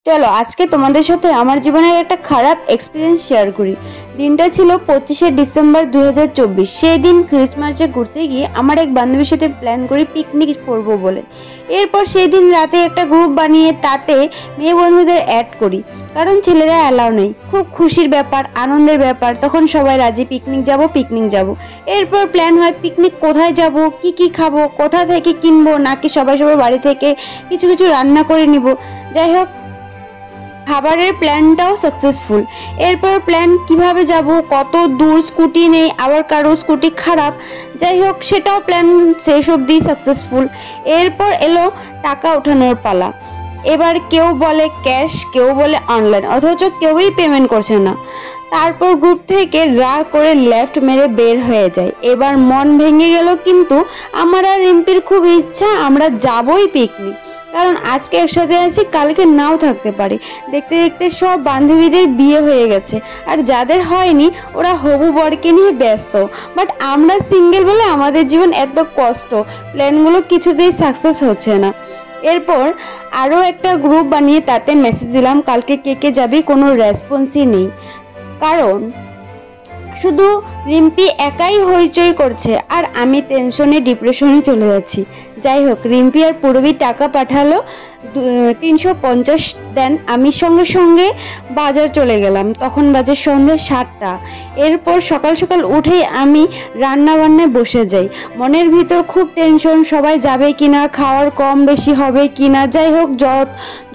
চলো আজকে তোমাদের সাথে আমার জীবনের একটা খারাপ এক্সপিরিয়েন্স শেয়ার করি। দিনটা ছিল 25শে ডিসেম্বর 2024। সেই দিন ক্রিসমাসে ঘুরতে গিয়ে আমার এক বান্ধবীর সাথে প্ল্যান করি পিকনিক করব বলে। এরপর সেই দিন রাতে একটা গ্রুপ বানিয়ে তাতে মেয়ে বন্ধুদের অ্যাড করি, কারণ ছেলেরা অ্যালাউ নেই। খুব খুশির ব্যাপার, আনন্দের ব্যাপার, তখন সবাই রাজি পিকনিক যাব। এরপর প্ল্যান হয় পিকনিক কোথায় যাব, কি খাবো, কোথা থেকে কিনবো, নাকি সবাই বাড়ি থেকে কিছু রান্না করে নিব। যাই হোক, খাবারের প্ল্যানটাও সাকসেসফুল। এরপর প্ল্যান কিভাবে যাব, কত দূর, স্কুটি নেই, আবার কারো স্কুটি খারাপ। যাই হোক, সেটাও প্ল্যান শেষ অবধি সাকসেসফুল। এরপর এলো টাকা ওঠানোর পালা। এবার কেউ বলে ক্যাশ, কেউ বলে অনলাইন, অথচ কেউই পেমেন্ট করছে না। তারপর গ্রুপ থেকে রাগ করে লেফট মেরে বের হয়ে যায়। এবার মন ভেঙে গেল, কিন্তু আমার আর রিম্পির খুব ইচ্ছা আমরা যাবই পিকনিক, কারণ আজকে একসাথে আছি, কালকে নাও থাকতে পারে। দেখতে দেখতে সব বান্ধবীদের বিয়ে হয়ে গেছে, আর যাদের হয়নি ওরা হবু বরকে নিয়ে ব্যস্ত। বাট আমরা সিঙ্গেল বলে আমাদের জীবন এত কষ্ট, প্ল্যানগুলো কিছুতেই সাকসেস হচ্ছে না। এরপর আরও একটা গ্রুপ বানিয়ে তাতে মেসেজ দিলাম কালকে কে যাবে, কোনো রেসপন্সই নেই, কারণ শুধু রিম্পি একাই হইচই করছে আর আমি টেনশনে ডিপ্রেশনে চলে যাচ্ছি। যাই হোক, রিম্পি আর পূরবী টাকা পাঠালো 350 দেন। আমি সঙ্গে বাজার চলে গেলাম, তখন বাজে সন্ধ্যে 7টা। এরপর সকাল উঠেই আমি রান্না বান্নায় বসে যাই। মনের ভিতর খুব টেনশন, সবাই যাবে কিনা, খাওয়ার কম বেশি হবে কিনা। যাই হোক,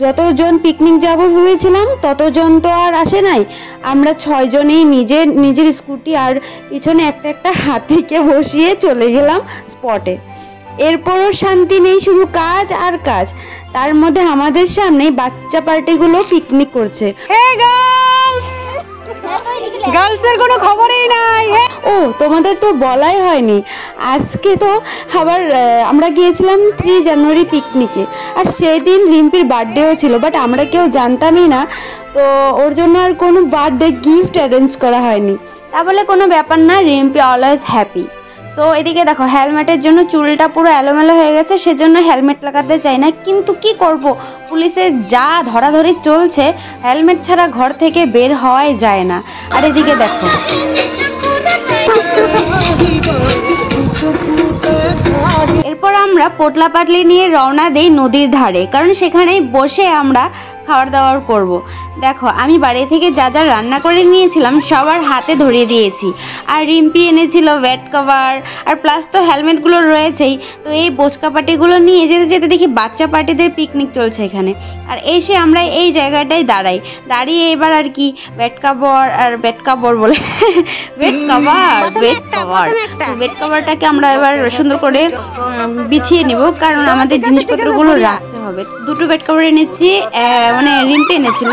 যতজন পিকনিক যাব ভেবেছিলাম ততজন তো আর আসে নাই। আমরা 6 জনেই নিজের স্কুটি আর পিছনে একটা হাতিকে বসিয়ে চলে গেলাম স্পটে। এরপরও শান্তি নেই, শুধু কাজ আর কাজ। তার মধ্যে আমাদের সামনে বাচ্চা পার্টিগুলো পিকনিক করছে। গার্লসের কোনো খবরই নাই। ও, তোমাদের তো বলাই হয়নি, আজকে তো আবার আমরা গিয়েছিলাম 3 জানুয়ারি পিকনিকে, আর সেই দিন রিম্পির বার্থডেও ছিল, বাট আমরা কেউ জানতামই না, তো ওর জন্য আর কোনো বার্থডে গিফট অ্যারেঞ্জ করা হয়নি। তা বলে কোনো ব্যাপার না, রিম্পি অলওয়েজ হ্যাপি। সো এদিকে দেখো, হেলমেটের জন্য চুলটা পুরো এলোমেলো হয়ে গেছে, সেজন্য হেলমেট লাগাতে চাই না, কিন্তু কি করব, পুলিশের যা ধরাধরি চলছে, হেলমেট ছাড়া ঘর থেকে বের হওয়াই যায় না। আর এদিকে দেখো, এরপর আমরা পোটলা পাটলি নিয়ে রওনা দেই নদীর ধারে, কারণ সেখানেই বসে আমরা খাওয়ার দাওয়ার করব। দেখো, আমি বাড়ি থেকে যা রান্না করে নিয়েছিলাম সবার হাতে ধরিয়ে দিয়েছি, আর রিম্পি এনেছিল ওয়েট কভার, আর প্লাস তো হেলমেটগুলো রয়েছেই। তো এই বোচকা পাটিগুলো নিয়ে যেতে দেখি বাচ্চা পার্টিদের পিকনিক চলছে এখানে। আর এসে আমরা এই জায়গাটায় দাঁড়িয়ে এবার আর কি ওয়েট কভারটাকে আমরা এবার সুন্দর করে বিছিয়ে নিব, কারণ আমাদের জিনিসপত্রগুলো রাখতে হবে। 2টো বেড কভার এনেছি, মানে রিম্পি এনেছিল।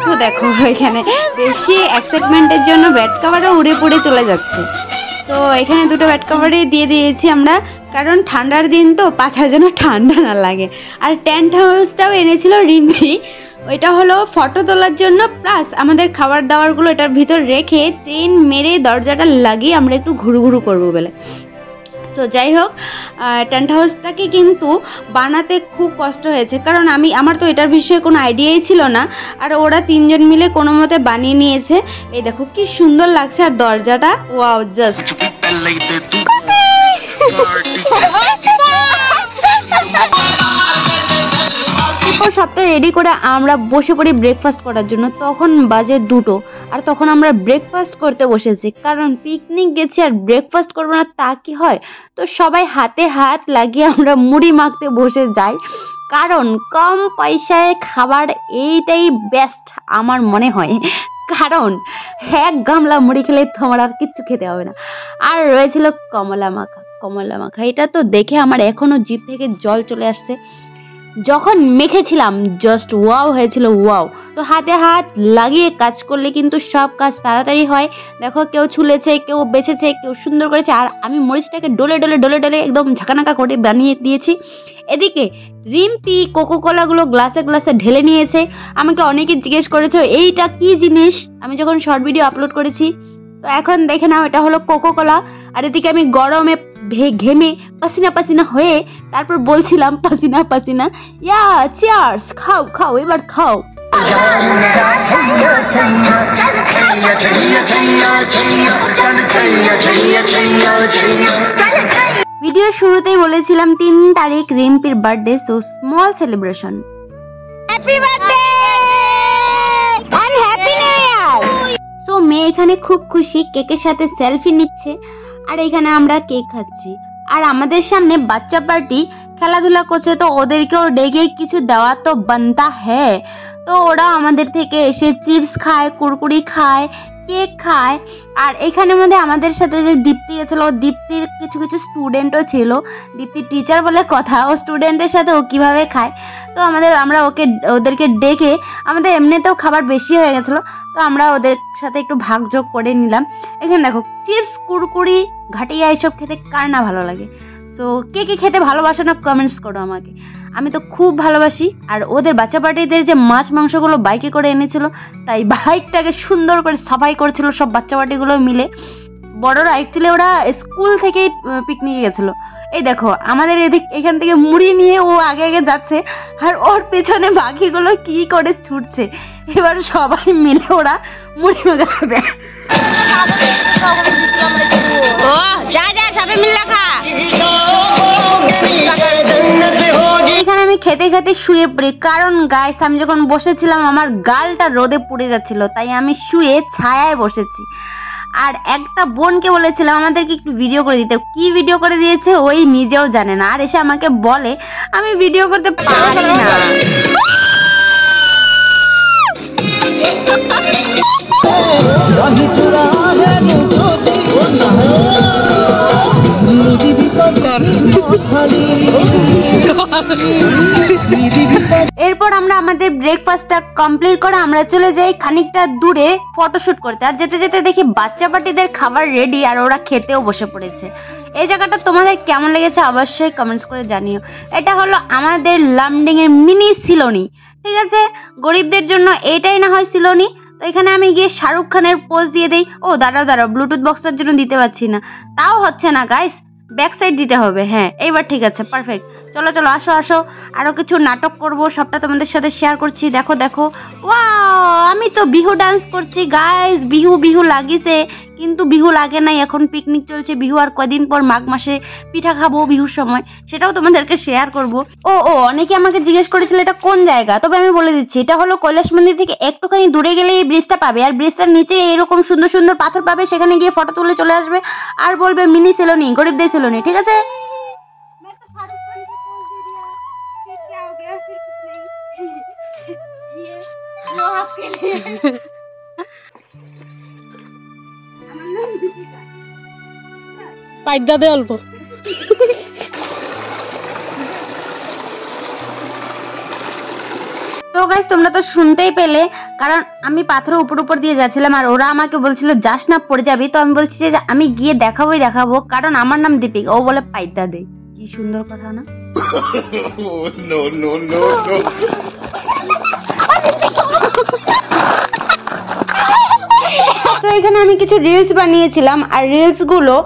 তো দেখো, এখানে বেশি এক্সাইটমেন্টের জন্য বেড কভারও উড়ে পড়ে চলে যাচ্ছে। তো এখানে 2টো বেড কভারই দিয়ে দিয়েছি আমরা, কারণ ঠান্ডার দিন তো, পাছার যেন ঠান্ডা না লাগে। আর টেন্ট হাউসটাও এনেছিল রিম্পি, ওইটা হলো ফটো তোলার জন্য, প্লাস আমাদের খাবার দাবারগুলো এটার ভিতর রেখে চেইন মেরে দরজাটা লাগিয়ে আমরা একটু ঘুরু করবো বলে। তো যাই হোক, টেন্ট হাউসটাকে কিন্তু বানাতে খুব কষ্ট হয়েছে, কারণ আমার তো এটার বিষয়ে কোনো আইডিয়াই ছিল না, আর ওরা 3 জন মিলে কোনো মতে বানিয়ে নিয়েছে। এই দেখো কি সুন্দর লাগছে, আর দরজাটা ওয়াও, জাস্ট সবটা রেডি করে আমরা বসে পড়ি ব্রেকফাস্ট করার জন্য। তখন বাজে 2টো, আর তখন আমরা ব্রেকফাস্ট করতে বসেছি, কারণ পিকনিক গেছি আর ব্রেকফাস্ট করবো না তা কি হয়। তো সবাই হাতে হাত লাগিয়ে আমরা মুড়ি মাখতে বসে যাই, কারণ কম পয়সায় খাবার এইটাই বেস্ট আমার মনে হয়, কারণ 1 গামলা মুড়ি খেলে তোমার আর কিচ্ছু খেতে হবে না। আর রয়েছিল কমলা মাখা, এটা তো দেখে আমার এখনো জিভ থেকে জল চলে আসছে। যখন মেখেছিলাম জাস্ট ওয়াও হয়েছিল, ওয়াও। তো হাতে হাত লাগিয়ে কাজ করলে কিন্তু সব কাজ তাড়াতাড়ি হয়। দেখো, কেউ ছুলেছে, কেউ বেছেছে, কেউ সুন্দর করেছে, আর আমি মরিচটাকে ডলে একদম ঝাঁকানাকা করে বানিয়ে দিয়েছি। এদিকে রিম্পি কোকোকোলাগুলো গ্লাসে ঢেলে নিয়েছে। আমাকে অনেকে জিজ্ঞেস করেছে এইটা কি জিনিস, আমি যখন শর্ট ভিডিও আপলোড করেছি। তো এখন দেখে নাও, এটা হলো কোকোকোলা। আর এদিকে আমি গরমে ঘেমে পাসিনা হয়ে তারপর বলছিলাম পাসিনা, ইয়া চিয়ার্স, খাও এবার খাও। ভিডিও শুরুতেই বলেছিলাম 3 তারিখ রিম্পির birthday, so small celebration. Happy birthday and happy new year. So মেয়ে এখানে খুব খুশি, কেকের সাথে সেলফি নিচ্ছে আর এখানে আমরা কেক খাচ্ছি। আর আমাদের সামনে বাচ্চা পার্টি খেলাধুলা করছে, তো ওদেরকেও ডেকে কিছু দেওয়া তো বানতা হ্যাঁ। তো ওরা আমাদের থেকে এসে চিপস খায়, কুরকুরি খায়, কেক খায়। আর এখানের মধ্যে আমাদের সাথে যে দীপ্তি গেছিল, দীপ্তির কিছু কিছু স্টুডেন্টও ছিল। দীপ্তির টিচার বলে কথা, ও স্টুডেন্টের সাথে ও কিভাবে খায়। তো আমরা ওদেরকে ডেকে, আমাদের এমনিতেও খাবার বেশি হয়ে গেছিলো, তো আমরা ওদের সাথে একটু ভাগযোগ করে নিলাম। এখানে দেখো চিপস, কুরকুরি, ঘাটিয়া এইসব খেতে কার না ভালো লাগে। সো কে কে খেতে ভালোবাসো না কমেন্টস করো আমাকে, আমি তো খুব ভালোবাসি। আর ওদের বাচ্চা পার্টিদের যে মাছ মাংসগুলো বাইকে করে এনেছিল, তাই বাইকটাকে সুন্দর করে সাফাই করছিল সব বাচ্চা পার্টিগুলো মিলে। বড়রা অ্যাকচুয়ালি ওরা স্কুল থেকেই পিকনিকে গেছিলো। এই দেখো আমাদের এখান থেকে মুড়ি নিয়ে ও আগে আগে যাচ্ছে, আর ওর পেছনে বাকিগুলো কি করে ছুটছে। এবার সবাই মিলে ওরা মুড়ি মাখাবে। এখানে আমি খেতে খেতে শুয়ে পড়ি, কারণ গাইস আমি যখন বসেছিলাম আমার গালটা রোদে পুড়ে যাচ্ছিল, তাই আমি শুয়ে ছায়ায় বসেছি। আর একটা বোনকে বলেছিলাম আমাদেরকে একটু ভিডিও করে দিতে, কি ভিডিও করে দিয়েছে ওই নিজেও জানে না, আর এসে আমাকে বলে আমি ভিডিও করতে পারি না। এরপর আমরা আমাদের ব্রেকফাস্টটা কমপ্লিট করে আমরা চলে যাই খানিকটা দূরে ফটোশুট করতে। আর যেতে যেতে দেখি বাচ্চা পার্টিদের খাবার রেডি আর ওরা খেতেও বসে পড়েছে। এই জায়গাটা তোমাদের কেমন লেগেছে অবশ্যই কমেন্টস করে জানিও। এটা হলো আমাদের লামডিং এর মিনি সিলোনি, ঠিক আছে? গরিবদের জন্য এটাই না হয় সিলোনি। তো এখানে আমি গিয়ে শাহরুখ খানের পোজ দিয়ে দেই। ও দাঁড়াও ব্লুটুথ বক্সের জন্য দিতে পারছি না, তাও হচ্ছে না গাইস, ব্যাক সাইড দিতে হবে। হ্যাঁ এইবার ঠিক আছে, পারফেক্ট। চলো আসো, আরো কিছু নাটক করব, সবটা তোমাদের সাথে শেয়ার করছি। দেখো ওয়াও, আমি তো বিহু ডান্স করছি গাইস। বিহু লাগিছে, কিন্তু বিহু লাগে নাই, এখন পিকনিক চলছে। বিহু আর কদিন পর মাঘ মাসে পিঠা খাবো বিহুর সময়, সেটাও তোমাদেরকে শেয়ার করব। ও অনেকে আমাকে জিজ্ঞেস করেছিল এটা কোন জায়গা, তবে আমি বলে দিচ্ছি, এটা হলো কৈলাস মন্দির থেকে একটুখানি দূরে গেলে এই ব্রিজটা পাবে। আর ব্রিজটার নিচে এরকম সুন্দর সুন্দর পাথর পাবে, সেখানে গিয়ে ফটো তুলে চলে আসবে আর বলবে মিনি সেলোনি, গরিবদের সেলোনি, ঠিক আছে? পাইদা দে অল্প। তো গাইস তোমরা তো শুনতেই পেলে, কারণ আমি পাথরের উপর দিয়ে যাচ্ছিলাম আর ওরা আমাকে বলছিল যাস না পড়ে যাবি। তো আমি বলছি যে আমি গিয়ে দেখাবো, কারণ আমার নাম দীপিকা। ও বলে পাইদা দে, কি সুন্দর কথা না? তো এখানে আমি কিছু রিলস বানিয়েছিলাম, আর রিলস গুলো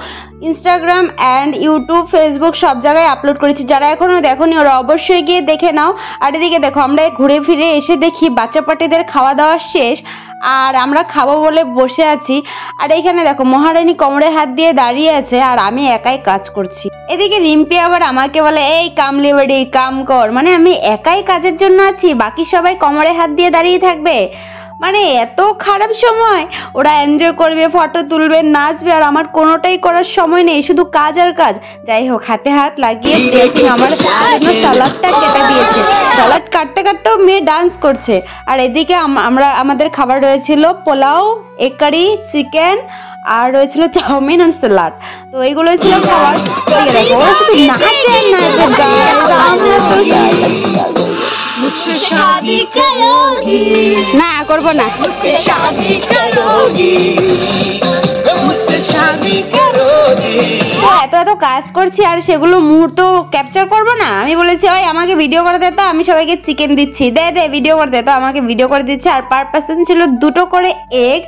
ইনস্টাগ্রাম অ্যান্ড ইউটিউব, ফেসবুক সব জায়গায় আপলোড করেছি। যারা এখনো দেখোনি ওরা অবশ্যই গিয়ে দেখে নাও। আর এদিকে দেখো আমরা ঘুরে ফিরে এসে দেখি বাচ্চা পার্টিদের খাওয়া দাওয়া শেষ, আর আমরা খাবো বলে বসে আছি। আর এইখানে দেখো মহারানী কোমরে হাত দিয়ে দাঁড়িয়ে আছে আর আমি একাই কাজ করছি। এদিকে রিম্পি আবার আমাকে বলে এই কামলি বাড়ি কাম কর, মানে আমি একাই কাজের জন্য আছি, বাকি সবাই কোমরে হাত দিয়ে দাঁড়িয়ে থাকবে। মানে এত খারাপ সময়, ওরা এনজয় করবে, ফটো তুলবে, নাচবে, আর আমার কোনোটাই করার সময় নেই, শুধু কাজ আর কাজ। যাই হোক হাতে হাত লাগিয়ে আমার জন্য সালাদটা কেটে দিয়েছে। সালাদ কাটতে কাটতেও মেয়ে ডান্স করছে। আর এদিকে আমাদের খাবার রয়েছিল পোলাও, এগ কারি, চিকেন, আর রয়েছিল চাউমিন আর সালাদ। তো এইগুলো ছিল খাবার। দেখো ওরা শুধু নাচে না করবো না। এত এত কাজ করছি আর সেগুলো মুহূর্ত ক্যাপচার করবো না। আমি বলেছি ওই আমাকে ভিডিও করে দে, তো আমি সবাইকে চিকেন দিচ্ছি, দে দে ভিডিও করে দে, তো আমাকে ভিডিও করে দিচ্ছে। আর পার পার্সন ছিল 2টো করে এগ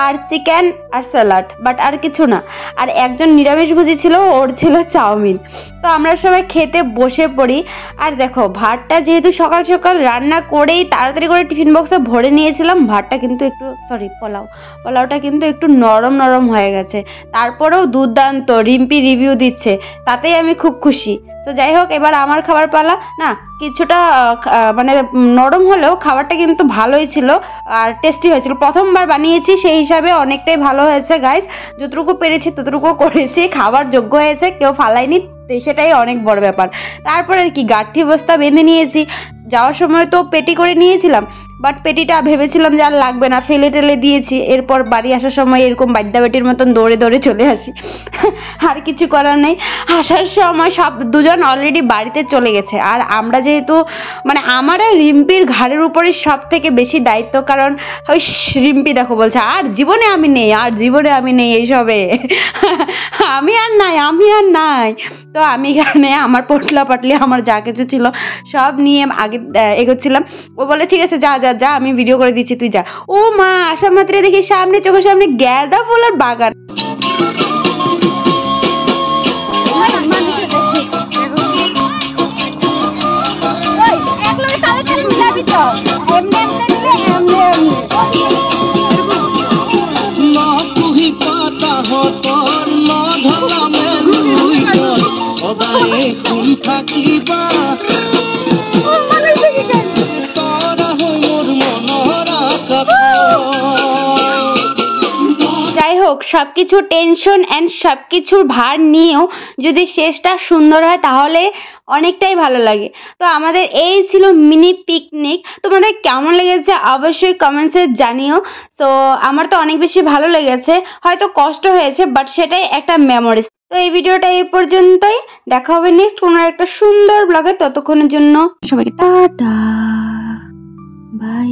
আর চিকেন আর স্যালাড, বাট আর কিছু না। আর একজন নিরামিষভোজী ছিল, ওর ছিল চাউমিন। তো আমরা সবাই খেতে বসে পড়ি। আর দেখো ভাতটা যেহেতু সকাল সকাল রান্না করেই তাড়াতাড়ি করে টিফিন বক্সে ভরে নিয়েছিলাম, ভাতটা কিন্তু একটু পোলাওটা কিন্তু একটু নরম নরম হয়ে গেছে। তারপরেও দুর্দান্ত, রিম্পি রিভিউ দিচ্ছে, তাতেই আমি খুব খুশি। তো যাই হোক, এবার আমার খাবার পালা। না কিছুটা মানে নরম হলেও খাবারটা কিন্তু ভালোই ছিল আর টেস্টি হয়েছিল। প্রথমবার বানিয়েছি সেই হিসাবে অনেকটাই ভালো হয়েছে গাইস। যতটুকু পেরেছি ততটুকু করেছি, খাবার যোগ্য হয়েছে, কেউ ফালায়নি, সেটাই অনেক বড় ব্যাপার। তারপরে কি গাঁঠি বস্তা বেঁধে নিয়েছি। যাওয়ার সময় তো পেটি করে নিয়েছিলাম, বাট পেটিটা ভেবেছিলাম যে আর লাগবে না, ফেলে টেলে দিয়েছি। এরপর বাড়ি আসার সময় এরকম বাদ্যা বেটির মতন দৌড়ে দৌড়ে চলে আসি, আর কিছু করার নেই। আসার সময় সব দুজন অলরেডি বাড়িতে চলে গেছে। আর আমরা যেহেতু মানে আমার আর রিম্পির ঘাড়ের উপরে সব থেকে বেশি দায়িত্ব, কারণ ওই রিম্পি দেখো বলছে আর জীবনে আমি নেই এইসবে, আমি আর নাই। তো আমি এখানে আমার পটলা পাটলি আমার যা কিছু ছিল সব নিয়ে আগে এগোচ্ছিলাম। ও বলে ঠিক আছে যা যা যা, আমি ভিডিও করে দিচ্ছি, তুই যা। ও মা, আসা মাত্রে দেখি সামনে চোখের সামনে গাঁদা ফুলের বাগান। যাই হোক, সবকিছু টেনশন অ্যান্ড সবকিছুর ভার নিয়েও যদি শেষটা সুন্দর হয় তাহলে অনেকটাই ভালো লাগে। তো আমাদের এই ছিল মিনি পিকনিক। তোমাদের কেমন লেগেছে অবশ্যই কমেন্টসে জানিও। সো আমার তো অনেক বেশি ভালো লেগেছে, হয়তো কষ্ট হয়েছে, বাট সেটাই একটা মেমোরিজ। তো এই ভিডিওটা এই পর্যন্তই, দেখা হবে নেক্সট কোনো একটা সুন্দর ব্লগে। ততক্ষণের জন্য সবাইকে টাটা, বাই।